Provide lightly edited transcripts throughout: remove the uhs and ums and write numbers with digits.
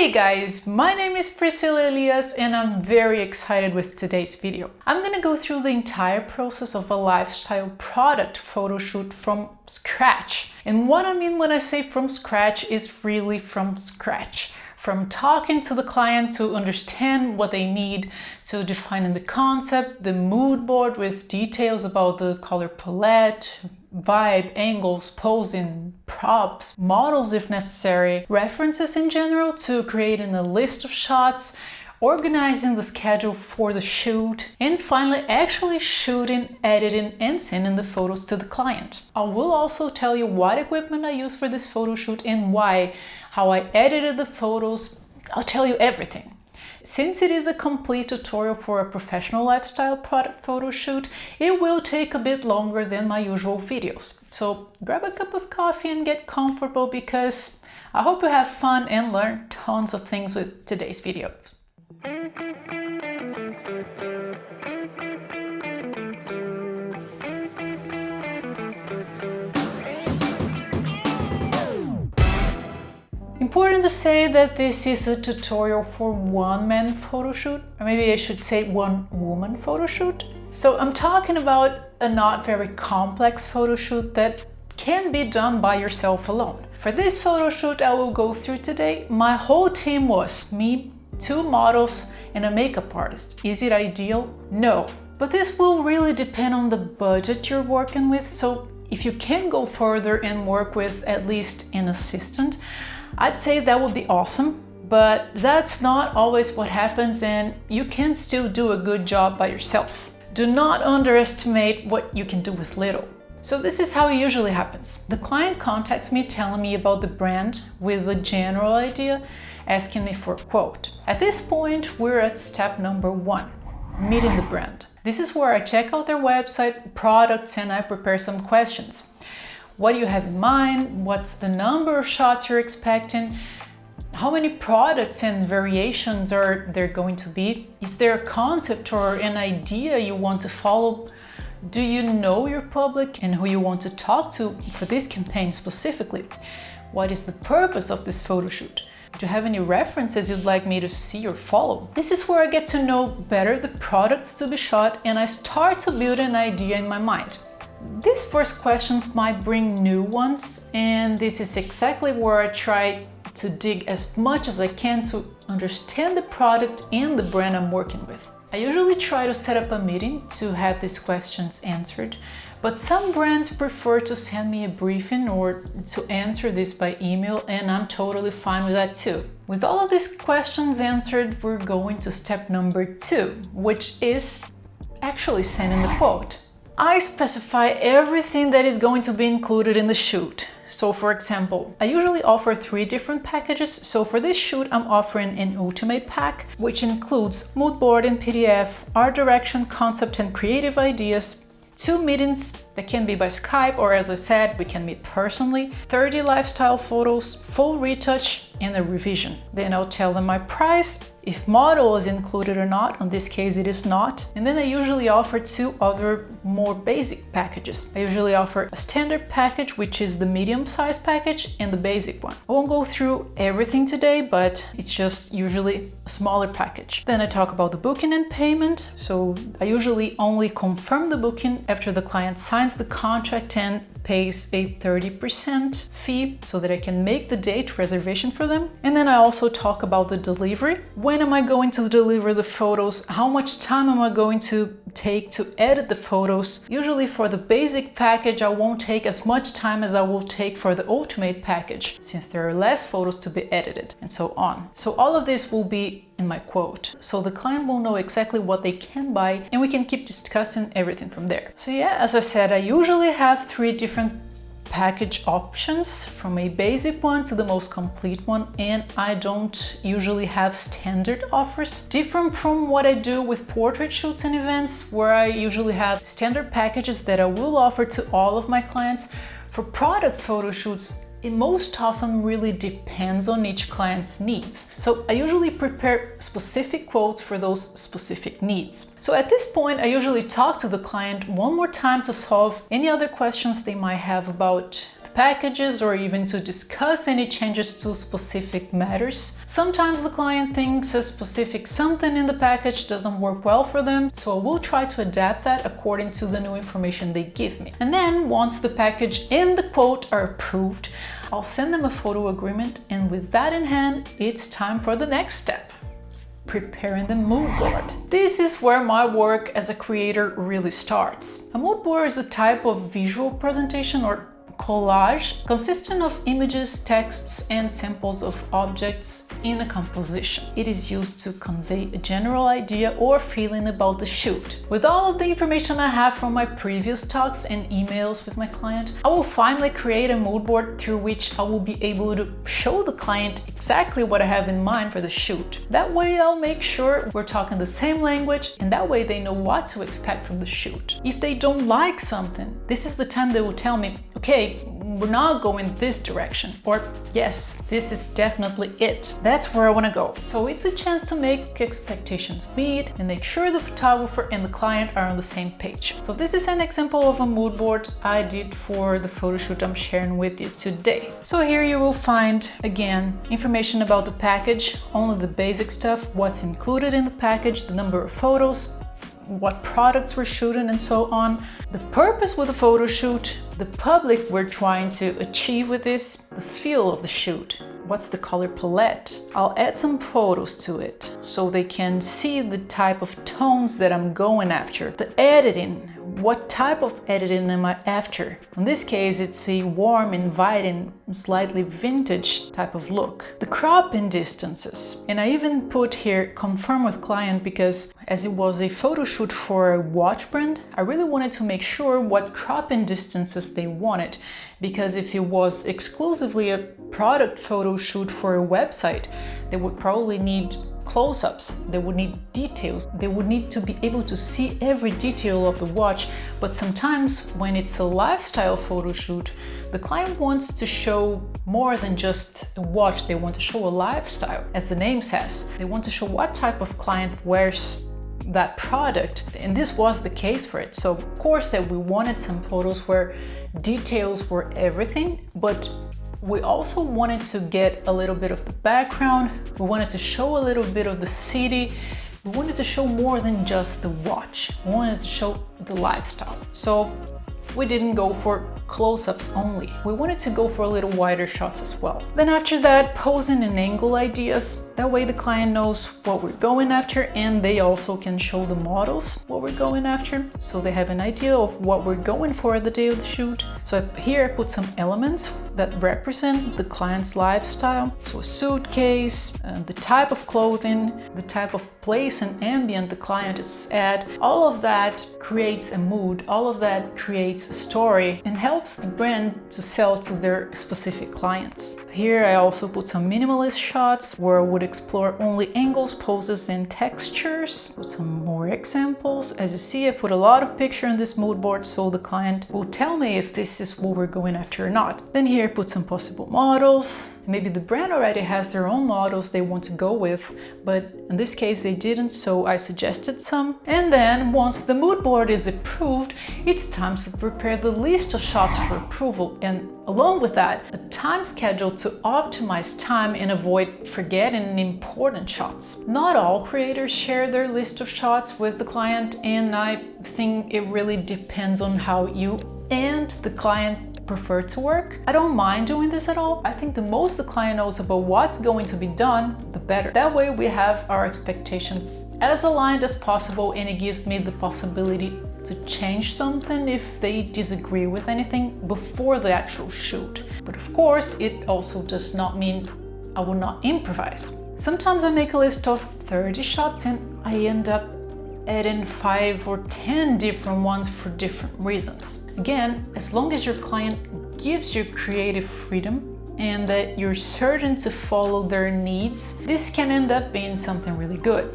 Hey guys, my name is Priscilla Elias and I'm very excited with today's video. I'm gonna go through the entire process of a lifestyle product photo shoot from scratch. And what I mean when I say from scratch is really from scratch. From talking to the client to understand what they need, to defining the concept, the mood board with details about the color palette, vibe, angles, posing, props, models if necessary, references in general, to creating a list of shots, organizing the schedule for the shoot, and finally actually shooting, editing, and sending the photos to the client. I will also tell you what equipment I use for this photo shoot and why, how I edited the photos. I'll tell you everything. Since it is a complete tutorial for a professional lifestyle product photo shoot, it will take a bit longer than my usual videos. So grab a cup of coffee and get comfortable because I hope you have fun and learn tons of things with today's video. Important to say that this is a tutorial for one man photo shoot, or maybe I should say one woman photo shoot. So I'm talking about a not very complex photo shoot that can be done by yourself alone. For this photo shoot I will go through today, my whole team was me, 2 models, and a makeup artist. Is it ideal? No. But this will really depend on the budget you're working with, so if you can go further and work with at least an assistant, I'd say that would be awesome, but that's not always what happens and you can still do a good job by yourself. Do not underestimate what you can do with little. So this is how it usually happens. The client contacts me telling me about the brand with a general idea, asking me for a quote. At this point, we're at step number 1, meeting the brand. This is where I check out their website, products, and I prepare some questions. What do you have in mind? What's the number of shots you're expecting? How many products and variations are there going to be? Is there a concept or an idea you want to follow? Do you know your public and who you want to talk to for this campaign specifically? What is the purpose of this photo shoot? Do you have any references you'd like me to see or follow? This is where I get to know better the products to be shot and I start to build an idea in my mind. These first questions might bring new ones, and this is exactly where I try to dig as much as I can to understand the product and the brand I'm working with. I usually try to set up a meeting to have these questions answered, but some brands prefer to send me a briefing or to answer this by email, and I'm totally fine with that too. With all of these questions answered, we're going to step number 2, which is actually sending the quote. I specify everything that is going to be included in the shoot. So for example, I usually offer 3 different packages. So for this shoot, I'm offering an ultimate pack, which includes mood board and PDF, art direction, concept and creative ideas, 2 meetings that can be by Skype or, as I said, we can meet personally, 30 lifestyle photos, full retouch, and a revision. Then I'll tell them my price, if model is included or not. In this case it is not. And then I usually offer 2 other more basic packages. I usually offer a standard package, which is the medium size package, and the basic one. I won't go through everything today, but it's just usually a smaller package. Then I talk about the booking and payment. So I usually only confirm the booking after the client signs the contract and pays a 30% fee so that I can make the date reservation for them. And then I also talk about the delivery. When am I going to deliver the photos? How much time am I going to take to edit the photos? Usually for the basic package, I won't take as much time as I will take for the ultimate package, since there are less photos to be edited and so on. So all of this will be in my quote, so the client will know exactly what they can buy and we can keep discussing everything from there. So yeah, as I said, I usually have 3 different package options, from a basic one to the most complete one, and I don't usually have standard offers. Different from what I do with portrait shoots and events, where I usually have standard packages that I will offer to all of my clients. For product photo shoots, it most often really depends on each client's needs. So I usually prepare specific quotes for those specific needs. So at this point, I usually talk to the client one more time to solve any other questions they might have about the packages or even to discuss any changes to specific matters. Sometimes the client thinks a specific something in the package doesn't work well for them, so I will try to adapt that according to the new information they give me. And then once the package and the quote are approved, I'll send them a photo agreement, and with that in hand, it's time for the next step: preparing the mood board. This is where my work as a creator really starts. A mood board is a type of visual presentation or collage consisting of images, texts, and samples of objects in a composition. It is used to convey a general idea or feeling about the shoot. With all of the information I have from my previous talks and emails with my client, I will finally create a mood board through which I will be able to show the client exactly what I have in mind for the shoot. That way I'll make sure we're talking the same language, and that way they know what to expect from the shoot. If they don't like something, this is the time they will tell me, okay, we're not going this direction, or yes, this is definitely it. That's where I want to go. So it's a chance to make expectations meet and make sure the photographer and the client are on the same page. So this is an example of a mood board I did for the photo shoot I'm sharing with you today. So here you will find, again, information about the package, only the basic stuff, what's included in the package, the number of photos, what products we're shooting, and so on. The purpose with the photo shoot, the public we're trying to achieve with this, the feel of the shoot, what's the color palette. I'll add some photos to it so they can see the type of tones that I'm going after. The editing, what type of editing am I after? In this case, it's a warm, inviting, slightly vintage type of look. The cropping distances, and I even put here confirm with client because as it was a photo shoot for a watch brand, I really wanted to make sure what cropping distances they wanted, because if it was exclusively a product photo shoot for a website, they would probably need close-ups, they would need details, they would need to be able to see every detail of the watch. But sometimes when it's a lifestyle photo shoot, the client wants to show more than just a watch, they want to show a lifestyle. As the name says, they want to show what type of client wears that product, and this was the case for it. So of course that we wanted some photos where details were everything, but we also wanted to get a little bit of the background. We wanted to show a little bit of the city. We wanted to show more than just the watch. We wanted to show the lifestyle. So we didn't go for close-ups only. We wanted to go for a little wider shots as well. Then after that, posing and angle ideas. That way the client knows what we're going after, and they also can show the models what we're going after, so they have an idea of what we're going for the day of the shoot. So here I put some elements that represent the client's lifestyle. So a suitcase, the type of clothing, the type of place and ambient the client is at. All of that creates a mood, all of that creates a story and helps the brand to sell to their specific clients. Here I also put some minimalist shots where I would explore only angles, poses, and textures. Put some more examples. As you see, I put a lot of picture in this mood board so the client will tell me if this is what we're going after or not. Then here I put some possible models. Maybe the brand already has their own models they want to go with, but in this case they didn't, so I suggested some. And then once the mood board is approved, it's time to prepare the list of shots for approval, and along with that, a time schedule to optimize time and avoid forgetting important shots. Not all creators share their list of shots with the client, and I think it really depends on how you and the client prefer to work. I don't mind doing this at all. I think the most the client knows about what's going to be done, the better. That way we have our expectations as aligned as possible, and it gives me the possibility to change something if they disagree with anything before the actual shoot. But of course, it also does not mean I will not improvise. Sometimes I make a list of 30 shots and I end up adding 5 or 10 different ones for different reasons. Again, as long as your client gives you creative freedom and that you're certain to follow their needs, this can end up being something really good.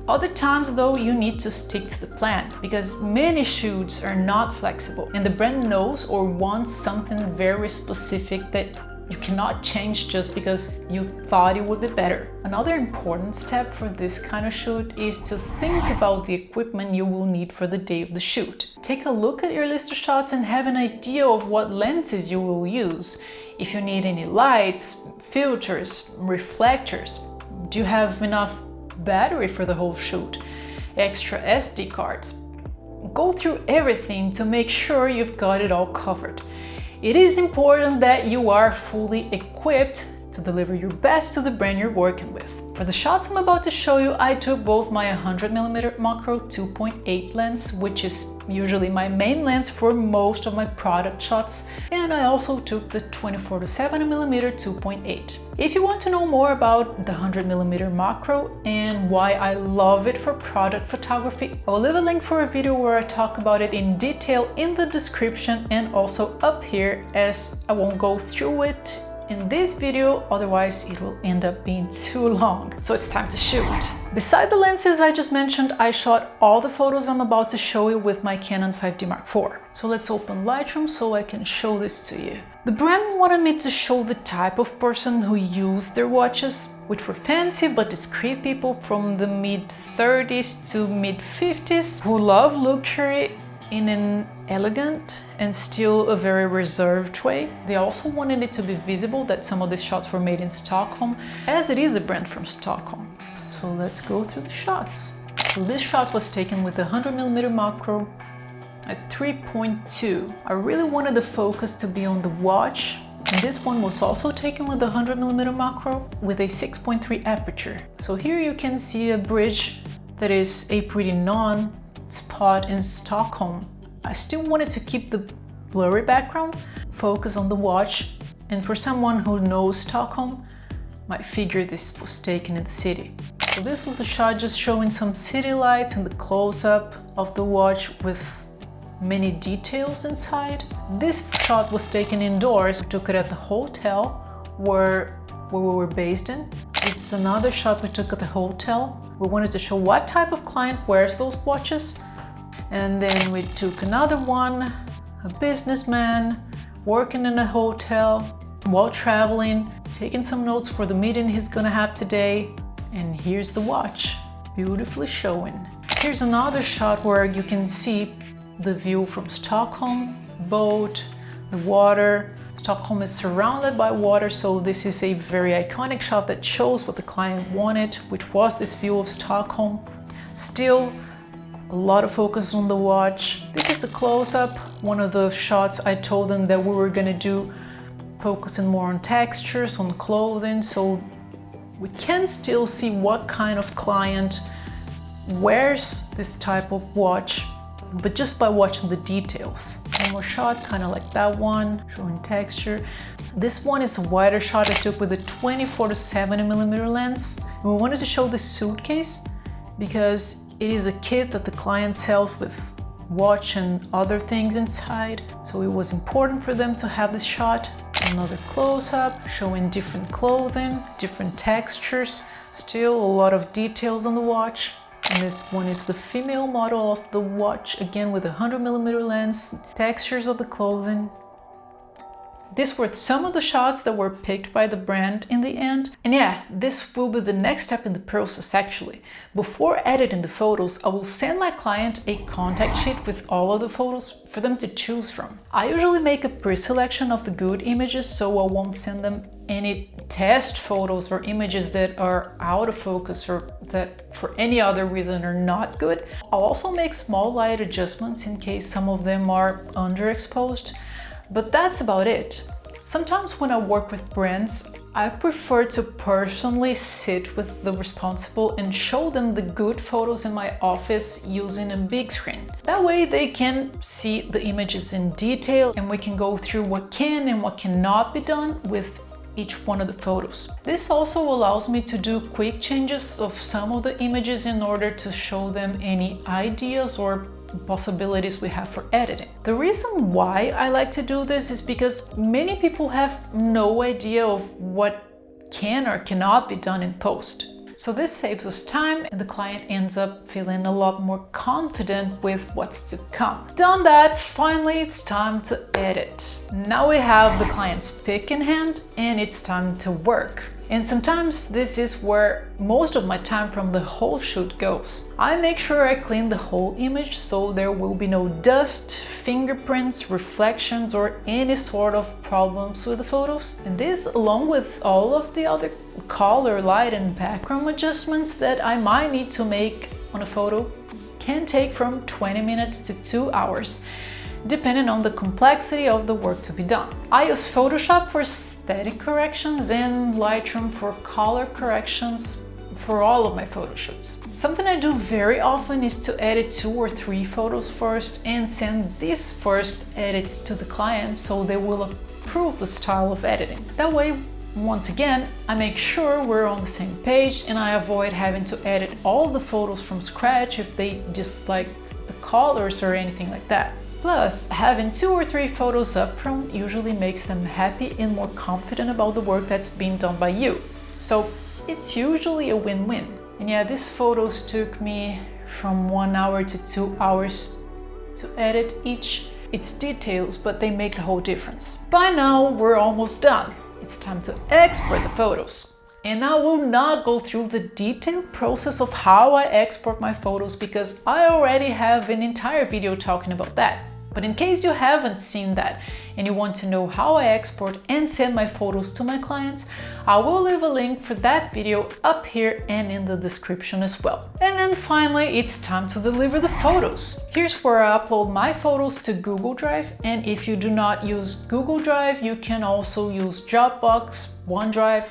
Other times though, you need to stick to the plan because many shoots are not flexible and the brand knows or wants something very specific that You cannot change just because you thought it would be better. Another important step for this kind of shoot is to think about the equipment you will need for the day of the shoot. Take a look at your list of shots and have an idea of what lenses you will use. If you need any lights, filters, reflectors. Do you have enough battery for the whole shoot? Extra SD cards? Go through everything to make sure you've got it all covered. It is important that you are fully equipped to deliver your best to the brand you're working with. For the shots I'm about to show you, I took both my 100mm macro 2.8 lens, which is usually my main lens for most of my product shots, and I also took the 24-70mm 2.8. If you want to know more about the 100mm macro and why I love it for product photography, I'll leave a link for a video where I talk about it in detail in the description and also up here, as I won't go through it in this video, otherwise it will end up being too long. So it's time to shoot. Beside the lenses I just mentioned, I shot all the photos I'm about to show you with my Canon 5D Mark IV. So let's open Lightroom so I can show this to you. The brand wanted me to show the type of person who used their watches, which were fancy but discreet people from the mid-30s to mid-50s who love luxury in an elegant and still a very reserved way. They also wanted it to be visible that some of these shots were made in Stockholm, as it is a brand from Stockholm. So let's go through the shots. So this shot was taken with a 100mm macro at 3.2. I really wanted the focus to be on the watch. And this one was also taken with a 100mm macro with a 6.3 aperture. So here you can see a bridge that is a pretty spot in Stockholm. I still wanted to keep the blurry background, focus on the watch, and for someone who knows Stockholm, might figure this was taken in the city. So this was a shot just showing some city lights and the close-up of the watch with many details inside. This shot was taken indoors. We took it at the hotel where we were based in. This is another shot we took at the hotel. We wanted to show what type of client wears those watches. And then we took another one, a businessman working in a hotel while traveling, taking some notes for the meeting he's gonna have today. And here's the watch, beautifully showing. Here's another shot where you can see the view from Stockholm, boat, the water. Stockholm is surrounded by water, so this is a very iconic shot that shows what the client wanted, which was this view of Stockholm. Still, a lot of focus on the watch. This is a close-up, one of the shots I told them that we were gonna do, focusing more on textures, on clothing, so we can still see what kind of client wears this type of watch, but just by watching the details. One more shot, kind of like that one, showing texture. This one is a wider shot I took with a 24-70mm lens. And we wanted to show this suitcase because it is a kit that the client sells with watch and other things inside. So it was important for them to have this shot. Another close-up showing different clothing, different textures, still a lot of details on the watch. And this one is the female model of the watch, again with a 100mm lens, textures of the clothing. These were some of the shots that were picked by the brand in the end. And yeah, this will be the next step in the process actually. Before editing the photos, I will send my client a contact sheet with all of the photos for them to choose from. I usually make a pre-selection of the good images, so I won't send them any test photos or images that are out of focus or that for any other reason are not good. I'll also make small light adjustments in case some of them are underexposed. But that's about it. Sometimes when I work with brands, I prefer to personally sit with the responsible and show them the good photos in my office using a big screen. That way they can see the images in detail and we can go through what can and what cannot be done with each one of the photos. This also allows me to do quick changes of some of the images in order to show them any ideas or possibilities we have for editing. The reason why I like to do this is because many people have no idea of what can or cannot be done in post. So this saves us time and the client ends up feeling a lot more confident with what's to come. Done that, finally it's time to edit. Now we have the client's pick in hand and it's time to work. And sometimes this is where most of my time from the whole shoot goes. I make sure I clean the whole image so there will be no dust, fingerprints, reflections, or any sort of problems with the photos. And this, along with all of the other color, light, and background adjustments that I might need to make on a photo, can take from 20 minutes to 2 hours, depending on the complexity of the work to be done. I use Photoshop for aesthetic corrections and Lightroom for color corrections for all of my photo shoots. Something I do very often is to edit 2 or 3 photos first and send these first edits to the client so they will approve the style of editing. That way, once again, I make sure we're on the same page and I avoid having to edit all the photos from scratch if they dislike the colors or anything like that. Plus, having 2 or 3 photos up front usually makes them happy and more confident about the work that's being done by you. So it's usually a win-win. And yeah, these photos took me from 1 hour to 2 hours to edit each. It's details, but they make the whole difference. By now, we're almost done. It's time to export the photos. And I will not go through the detailed process of how I export my photos because I already have an entire video talking about that. But in case you haven't seen that and you want to know how I export and send my photos to my clients, I will leave a link for that video up here and in the description as well. And then finally, it's time to deliver the photos. Here's where I upload my photos to Google Drive. And if you do not use Google Drive, you can also use Dropbox, OneDrive,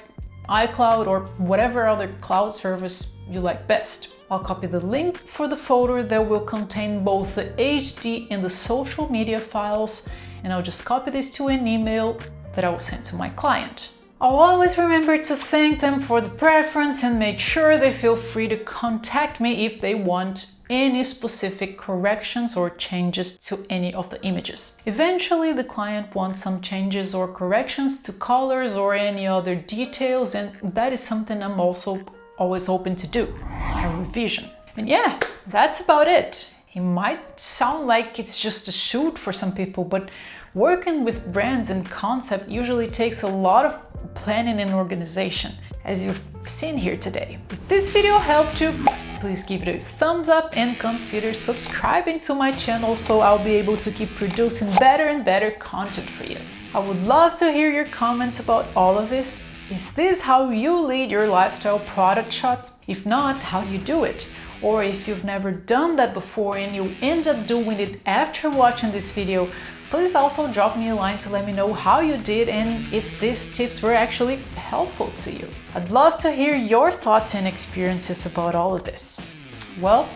iCloud, or whatever other cloud service you like best. I'll copy the link for the folder that will contain both the HD and the social media files, and I'll just copy this to an email that I will send to my client. I'll always remember to thank them for the preference and make sure they feel free to contact me if they want any specific corrections or changes to any of the images. Eventually, the client wants some changes or corrections to colors or any other details, and that is something I'm also always open to do, a revision. And yeah, that's about it. It might sound like it's just a shoot for some people, but working with brands and concept usually takes a lot of planning and organization, as you've seen here today. If this video helped you, please give it a thumbs up and consider subscribing to my channel so I'll be able to keep producing better and better content for you. I would love to hear your comments about all of this. Is this how you lead your lifestyle product shots? If not, how do you do it? Or if you've never done that before and you end up doing it after watching this video, please also drop me a line to let me know how you did and if these tips were actually helpful to you. I'd love to hear your thoughts and experiences about all of this. Well,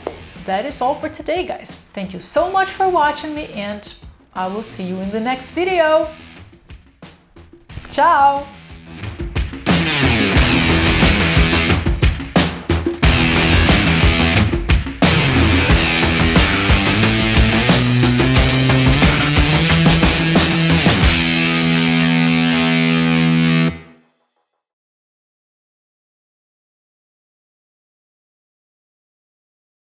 that is all for today, guys. Thank you so much for watching me and I will see you in the next video. Ciao!